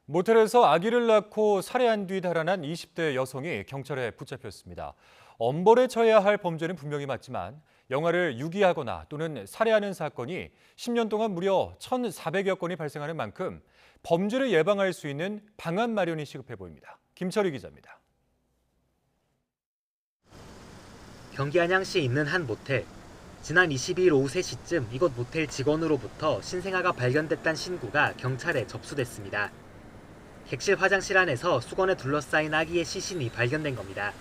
모텔에서 아기를 낳고 살해한 뒤 달아난 20대 여성이 경찰에 붙잡혔습니다. 엄벌에 처해야 할 범죄는 분명히 맞지만 영아를 유기하거나 또는 살해하는 사건이 10년 동안 무려 1,400여 건이 발생하는 만큼 범죄를 예방할 수 있는 방안 마련이 시급해 보입니다. 김철희 기자입니다. 경기 안양시에 있는 한 모텔. 지난 22일 오후 3시쯤 이곳 모텔 직원으로부터 신생아가 발견됐다는 신고가 경찰에 접수됐습니다. 객실 화장실 안에서 수건에 둘러싸인 아기의 시신이 발견된 겁니다.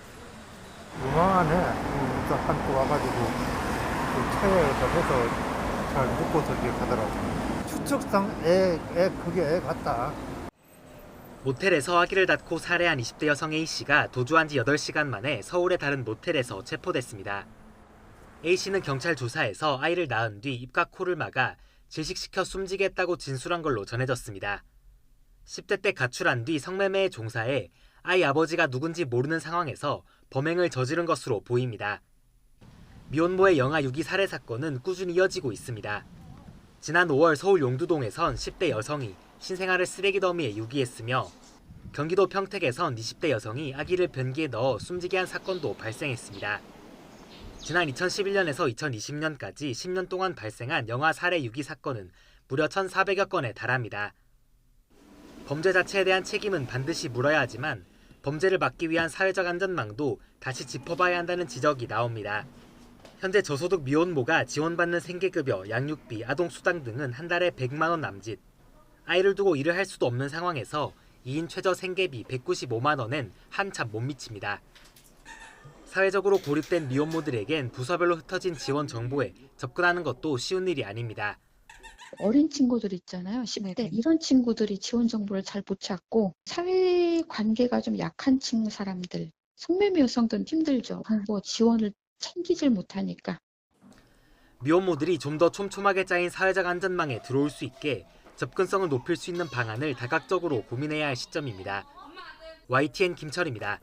유망하네. 한또 와가지고 그 차에서 해서 잘 묶어서 이렇게 가더라고. 추측상 그게 애 같다. 모텔에서 아기를 낳고 살해한 20대 여성 A씨가 도주한 지 8시간 만에 서울의 다른 모텔에서 체포됐습니다. A씨는 경찰 조사에서 아이를 낳은 뒤 입과 코를 막아 질식시켜 숨지게 했다고 진술한 걸로 전해졌습니다. 10대 때 가출한 뒤 성매매에 종사해 아이 아버지가 누군지 모르는 상황에서 범행을 저지른 것으로 보입니다. 미혼모의 영아 유기 살해 사건은 꾸준히 이어지고 있습니다. 지난 5월 서울 용두동에선 10대 여성이 신생아를 쓰레기 더미에 유기했으며 경기도 평택에선 20대 여성이 아기를 변기에 넣어 숨지게 한 사건도 발생했습니다. 지난 2011년에서 2020년까지 10년 동안 발생한 영아 살해 유기 사건은 무려 1,400여 건에 달합니다. 범죄 자체에 대한 책임은 반드시 물어야 하지만 범죄를 막기 위한 사회적 안전망도 다시 짚어봐야 한다는 지적이 나옵니다. 현재 저소득 미혼모가 지원받는 생계급여, 양육비, 아동수당 등은 한 달에 100만 원 남짓. 아이를 두고 일을 할 수도 없는 상황에서 2인 최저 생계비 195만 원엔 한참 못 미칩니다. 사회적으로 고립된 미혼모들에겐 부서별로 흩어진 지원 정보에 접근하는 것도 쉬운 일이 아닙니다. 어린 친구들 있잖아요. 10대. 이런 친구들이 지원 정보를 잘 못 찾고 사회 관계가 좀 약한 친구 사람들, 성매매 여성들은 힘들죠. 뭐 지원을 챙기질 못하니까. 미혼모들이 좀 더 촘촘하게 짜인 사회적 안전망에 들어올 수 있게 접근성을 높일 수 있는 방안을 다각적으로 고민해야 할 시점입니다. YTN 김철입니다.